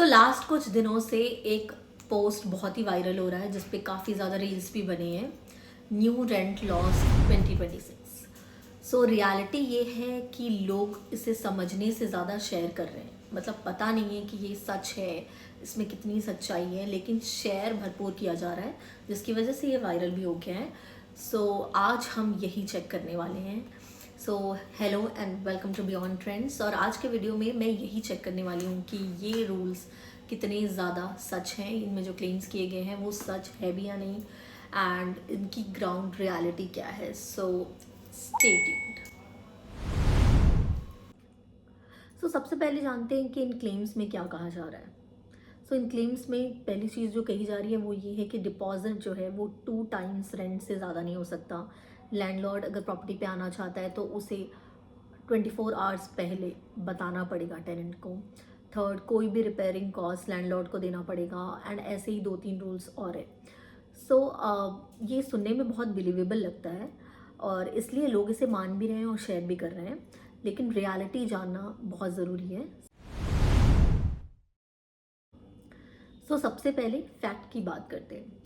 Last कुछ दिनों से एक पोस्ट बहुत ही वायरल हो रहा है जिस पे काफ़ी ज़्यादा रील्स भी बने हैं। New rent loss 2026। रियलिटी ये है कि लोग इसे समझने से ज़्यादा शेयर कर रहे हैं। मतलब पता नहीं है कि ये सच है, इसमें कितनी सच्चाई है, लेकिन शेयर भरपूर किया जा रहा है जिसकी वजह से ये वायरल भी हो गया है। आज हम यही चेक करने वाले हैं। Hello and welcome to beyond trends. और आज के वीडियो में मैं यही चेक करने वाली हूँ कि ये रूल्स कितने ज़्यादा सच हैं, इनमें जो क्लेम्स किए गए हैं वो सच है भी या नहीं, एंड इनकी ग्राउंड रियलिटी क्या है। Stay tuned. सबसे पहले जानते हैं कि इन क्लेम्स में क्या कहा जा रहा है। इन क्लेम्स में पहली चीज़ जो कही जा रही है वो ये है कि डिपॉजिट जो है वो 2 टाइम्स रेंट से ज़्यादा नहीं हो सकता। लैंडलॉर्ड अगर प्रॉपर्टी पे आना चाहता है तो उसे 24 आवर्स पहले बताना पड़ेगा टेनेंट को। थर्ड, कोई भी रिपेयरिंग कॉस्ट लैंडलॉर्ड को देना पड़ेगा, एंड ऐसे ही 2-3 रूल्स और है। ये सुनने में बहुत बिलीवेबल लगता है और इसलिए लोग इसे मान भी रहे हैं और शेयर भी कर रहे हैं, लेकिन रियलिटी जानना बहुत ज़रूरी है। सबसे पहले फैक्ट की बात करते हैं।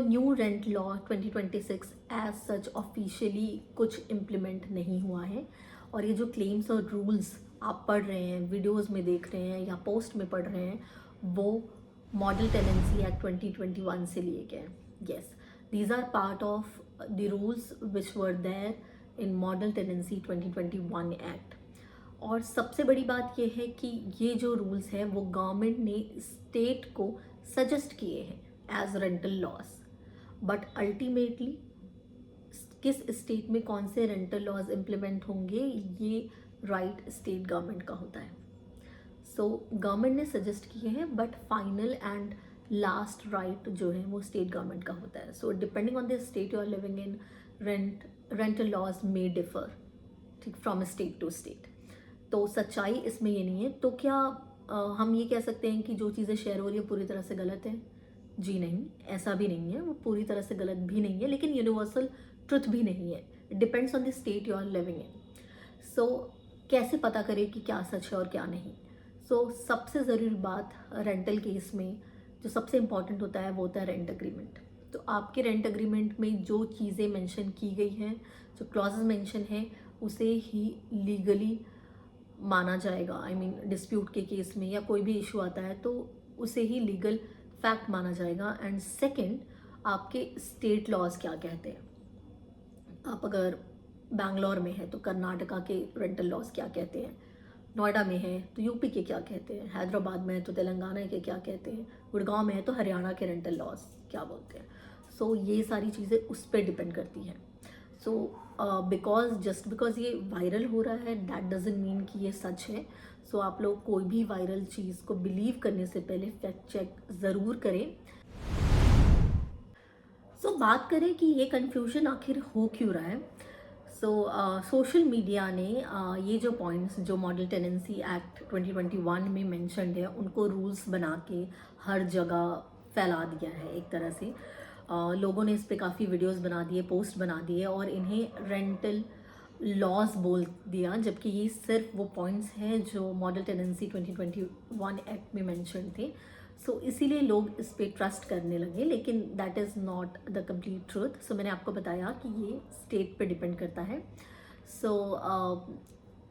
New rent law 2026 as such officially कुछ इम्प्लीमेंट नहीं हुआ है, और ये जो क्लेम्स और रूल्स आप पढ़ रहे हैं, वीडियोस में देख रहे हैं या पोस्ट में पढ़ रहे हैं, वो मॉडल टेनेंसी एक्ट 2021 से लिए गए हैं। Yes, these are part of the rules which were there in model tenancy 2021 act. और सबसे बड़ी बात यह है कि ये जो रूल्स हैं वो गवर्नमेंट ने स्टेट को सजेस्ट किए हैं as rental laws, but ultimately किस स्टेट में कौन से रेंटल लॉज इम्प्लीमेंट होंगे ये राइट स्टेट गवर्नमेंट का होता है। गवर्नमेंट ने सजेस्ट किए हैं, but final and last right जो है वो स्टेट गवर्नमेंट का होता है। Depending on the state you are living in, rental laws may differ, ठीक, फ्रॉम स्टेट टू स्टेट। तो सच्चाई इसमें ये नहीं है। तो क्या हम ये कह सकते हैं कि जो चीज़ें शेयर हो रही है पूरी तरह से गलत है? जी नहीं, ऐसा भी नहीं है। वो पूरी तरह से गलत भी नहीं है, लेकिन यूनिवर्सल ट्रुथ भी नहीं है। It depends on the state you are living in. कैसे पता करें कि क्या सच है और क्या नहीं? सबसे ज़रूरी बात रेंटल केस में जो सबसे इम्पॉर्टेंट होता है वो होता है रेंट अग्रीमेंट। तो आपके रेंट अग्रीमेंट में जो चीज़ें मेंशन की गई हैं, जो क्लॉजेस मेंशन है, उसे ही लीगली माना जाएगा। आई मीन डिस्प्यूट के केस में या कोई भी इशू आता है तो उसे ही लीगल फैक्ट माना जाएगा। एंड सेकंड, आपके स्टेट लॉज क्या कहते हैं। आप अगर बैंगलोर में है तो कर्नाटका के रेंटल लॉज क्या कहते हैं, नोएडा में है तो यूपी के क्या कहते हैं, हैदराबाद में है तो तेलंगाना के क्या कहते हैं, गुड़गांव में है तो हरियाणा के रेंटल लॉज क्या बोलते हैं। ये सारी चीज़ें उस पर डिपेंड करती हैं। जस्ट बिकॉज ये वायरल हो रहा है दैट डजंट मीन कि ये सच है। आप लोग कोई भी वायरल चीज़ को बिलीव करने से पहले फैक्ट चेक ज़रूर करें। बात करें कि ये कन्फ्यूजन आखिर हो क्यों रहा है। सोशल मीडिया ने ये जो पॉइंट्स जो मॉडल टेनेंसी एक्ट 2021 में मेंशन्ड है उनको रूल्स बना के हर जगह फैला दिया है एक तरह से। लोगों ने इस पे काफ़ी वीडियोस बना दिए, पोस्ट बना दिए और इन्हें रेंटल लॉस बोल दिया, जबकि ये सिर्फ वो पॉइंट्स हैं जो मॉडल टेनेंसी 2021 एक्ट में मेंशन थे। इसीलिए लोग इस पे ट्रस्ट करने लगे, लेकिन that is not the complete truth. मैंने आपको बताया कि ये स्टेट पे डिपेंड करता है।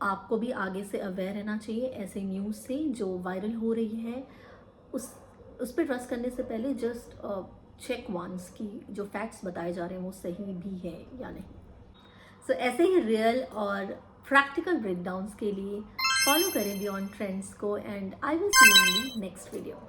आपको भी आगे से अवेयर रहना चाहिए ऐसे न्यूज़ से जो वायरल हो रही है। उस पर ट्रस्ट करने से पहले जस्ट चेक वंस कि जो फैक्ट्स बताए जा रहे हैं वो सही भी है या नहीं। ऐसे ही रियल और प्रैक्टिकल ब्रेकडाउन्स के लिए फॉलो करें बियॉन्ड ट्रेंड्स को, and I will see you in the next video.